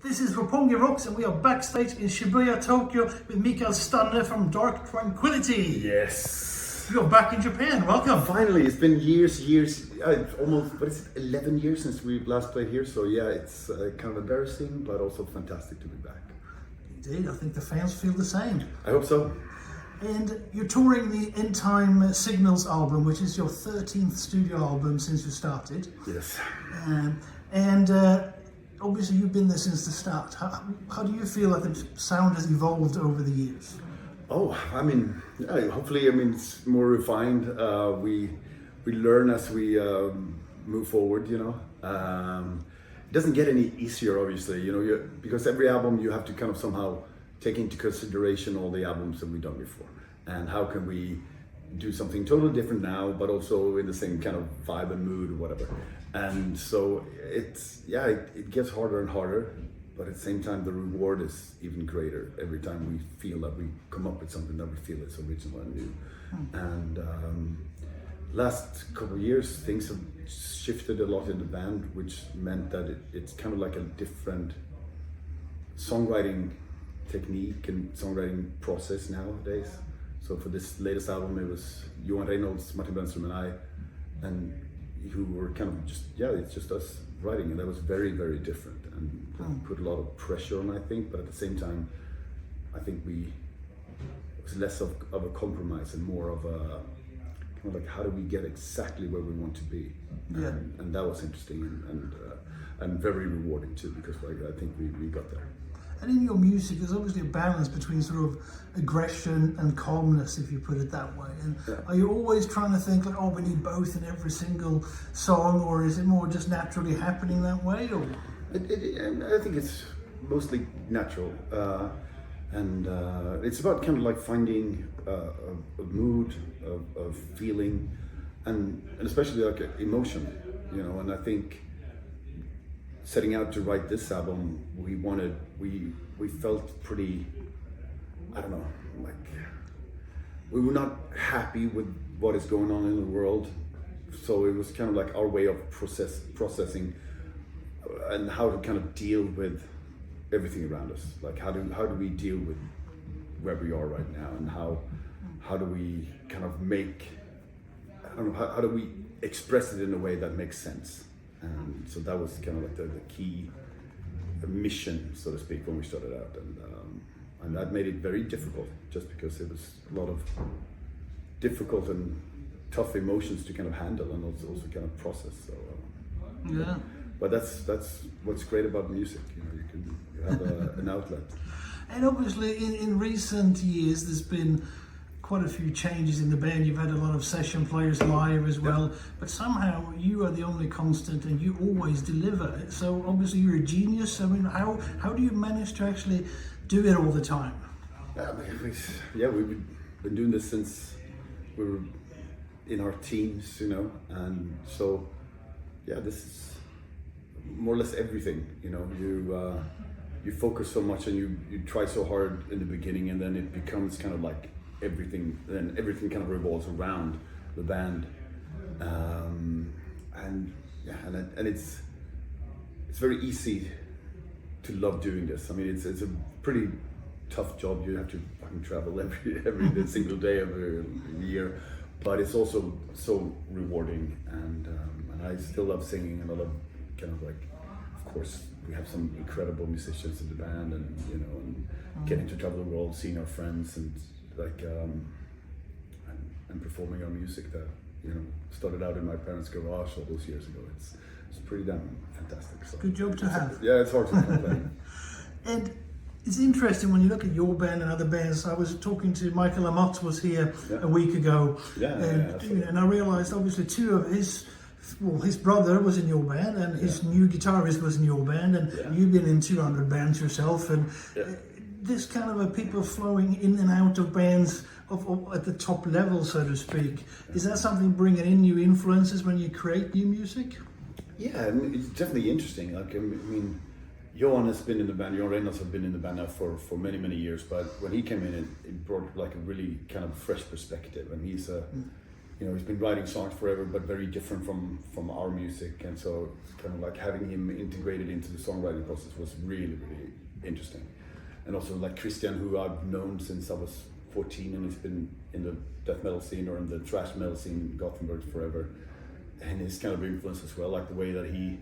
This is Roppongi Rocks and we are backstage in Shibuya, Tokyo with Mikael Stanne from Dark Tranquillity. Yes. You're back in Japan, welcome. Finally, it's been years, almost, 11 years since we last played here. So yeah, it's kind of embarrassing, but also fantastic to be back. Indeed, I think the fans feel the same. I hope so. And you're touring the Endtime Signals album, which is your 13th studio album since you started. Yes. Obviously you've been there since the start. How do you feel like the sound has evolved over the years? Oh, I mean, hopefully, it's more refined. We learn as we move forward, you know. It doesn't get any easier, obviously, you know, because every album you have to kind of somehow take into consideration all the albums that we've done before. And how can we do something totally different now, but also in the same kind of vibe and mood or whatever. And so it gets harder and harder, but at the same time the reward is even greater every time we feel that we come up with something that we feel is original and new. And last couple of years things have shifted a lot in the band, which meant that it's kind of like a different songwriting technique and songwriting process nowadays. So for this latest album, it was Johan Reynolds, Martin Brännström and I, and who were kind of it's just us writing, and that was very, very different and put a lot of pressure on, I think, but at the same time, I think it was less of a compromise and more of a kind of like, how do we get exactly where we want to be? Yeah. And that was interesting and very rewarding too, because I think we got there. And in your music, there's obviously a balance between sort of aggression and calmness, if you put it that way. And are you always trying to think like, oh, we need both in every single song, or is it more just naturally happening that way? Or I think it's mostly natural, and it's about kind of like finding a mood, of feeling, and especially like emotion, you know. And I think, setting out to write this album, we felt pretty, I don't know, like we were not happy with what is going on in the world. So it was kind of like our way of processing and how to kind of deal with everything around us. Like how do we deal with where we are right now, and how do we kind of make, I don't know, how do we express it in a way that makes sense? And so that was kind of like the key mission, so to speak, when we started out, and that made it very difficult, just because it was a lot of difficult and tough emotions to kind of handle and also kind of process. So but that's what's great about music, you know, you have an outlet. And obviously in recent years there's been quite a few changes in the band. You've had a lot of session players live as well, but somehow you are the only constant and you always deliver. So obviously you're a genius. I mean, how do you manage to actually do it all the time? We've been doing this since we were in our teens, you know, and so this is more or less everything, you know. You focus so much and you try so hard in the beginning, and then it becomes kind of like everything kind of revolves around the band, and it's very easy to love doing this. I mean, it's a pretty tough job. You have to fucking travel every single day of the year, but it's also so rewarding, and I still love singing, and I love kind of like, of course, we have some incredible musicians in the band, and you know, and getting to travel the world, seeing our friends, and like and performing our music that, you know, started out in my parents' garage all those years ago. It's pretty damn fantastic. So good job to have. Yeah, it's hard to complain. And it's interesting when you look at your band and other bands. I was talking to Mikael Stanne, was here a week ago, and I realized obviously two of his brother was in your band, and his new guitarist was in your band, and you've been in 200 bands yourself, and this kind of a people flowing in and out of bands at the top level, so to speak. Is that something bringing in new influences when you create new music? Yeah, I mean, it's definitely interesting. Like, I mean, Johan has been in the band, Johan Reynolds has been in the band now for many years, but when he came in, it brought like a really kind of fresh perspective, and he's been writing songs forever, but very different from our music, and so kind of like having him integrated into the songwriting process was really, really interesting. And also like Christian, who I've known since I was 14, and he's been in the death metal scene or in the thrash metal scene in Gothenburg forever, and his kind of influence as well, like the way that he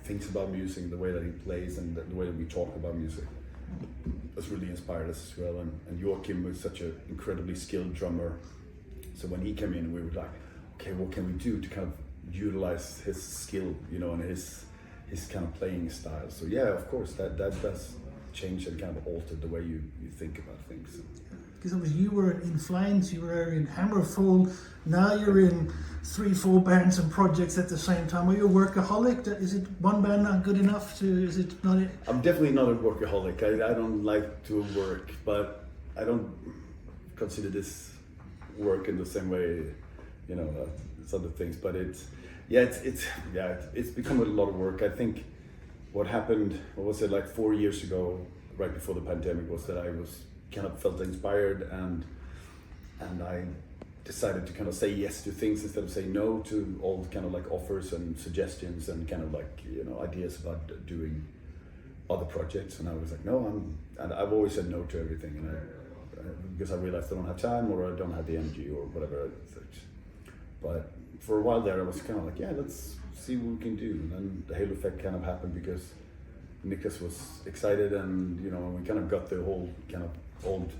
thinks about music, the way that he plays, and the way that we talk about music has really inspired us as well. And Joachim was such an incredibly skilled drummer. So when he came in, we were like, okay, what can we do to kind of utilize his skill, and his kind of playing style? So yeah, of course, that does change and kind of alter the way you think about things. Because obviously you were in Flames, you were in Hammerfall, now you're in 3-4 bands and projects at the same time. Are you a workaholic? Is it one band not good enough is it not? I'm definitely not a workaholic. I don't like to work, but I don't consider this work in the same way, it's other things. But it's become a lot of work. I think what happened, what was it, like 4 years ago, right before the pandemic, was that I was kind of felt inspired and I decided to kind of say yes to things instead of saying no to all kind of like offers and suggestions and kind of like ideas about doing other projects. And I was like, no, and I've always said no to everything, and because I realized I don't have time or I don't have the energy or whatever. But for a while there I was kind of like, yeah, let's see what we can do. And then the halo effect kind of happened because Niklas was excited, and we kind of got the whole kind of old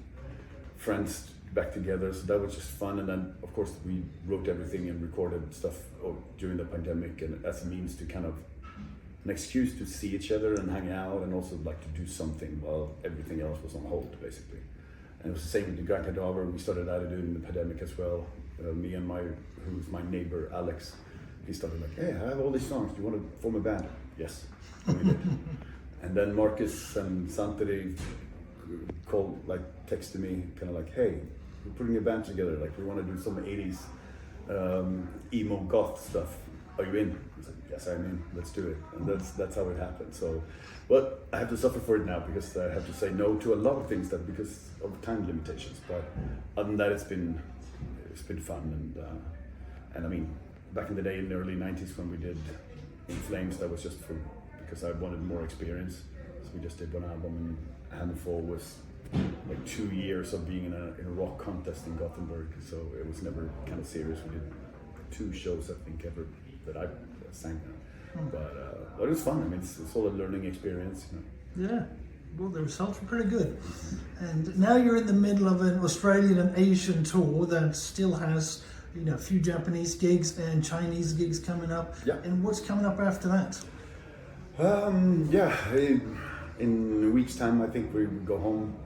friends back together, so that was just fun. And then of course we wrote everything and recorded stuff during the pandemic, and as a means to kind of an excuse to see each other and hang out, and also like to do something while everything else was on hold basically. And it was the same with the Grand Cadaver. We started out during the pandemic as well. Me and who's my neighbor Alex, he started like, hey, I have all these songs, do you want to form a band? Yes, and we did. And then Marcus and Santeri texted me kind of like, hey, we're putting a band together, like we want to do some 80s emo goth stuff, are you in? I was like, yes, I'm in, let's do it. And that's how it happened. So, but I have to suffer for it now because I have to say no to a lot of things because of time limitations. But other than that, it's been fun. And I mean, back in the day in the early 90s when we did In Flames, that was just because I wanted more experience. So we just did one album, and Hammerfall was like 2 years of being in a rock contest in Gothenburg. So it was never kind of serious. We did 2 shows, I think, ever that I sang there. But it was fun. I mean, it's all a learning experience. Yeah. Well, the results were pretty good. And now you're in the middle of an Australian and Asian tour that still has, a few Japanese gigs and Chinese gigs coming up. Yeah. And what's coming up after that? In a week's time, I think we will go home.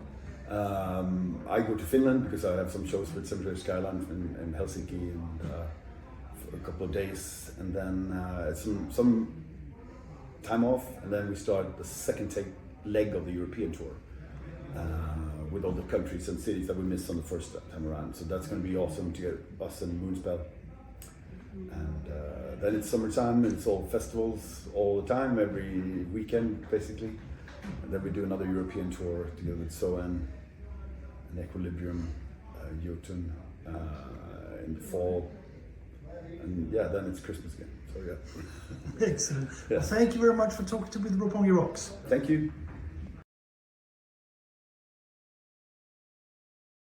I go to Finland because I have some shows with Cemetery Skyline in Helsinki and for a couple of days, and then some time off, and then we start the second leg of the European tour with all the countries and cities that we missed on the first time around. So that's going to be awesome to get us and Moonspell. And then it's summertime, and it's all festivals all the time, every weekend basically. And then we do another European tour together with Soen and Equilibrium, Jotun in the fall. And yeah, then it's Christmas again. So yeah. Excellent. Yeah. Well, thank you very much for talking to me with Roppongi Rocks. Thank you.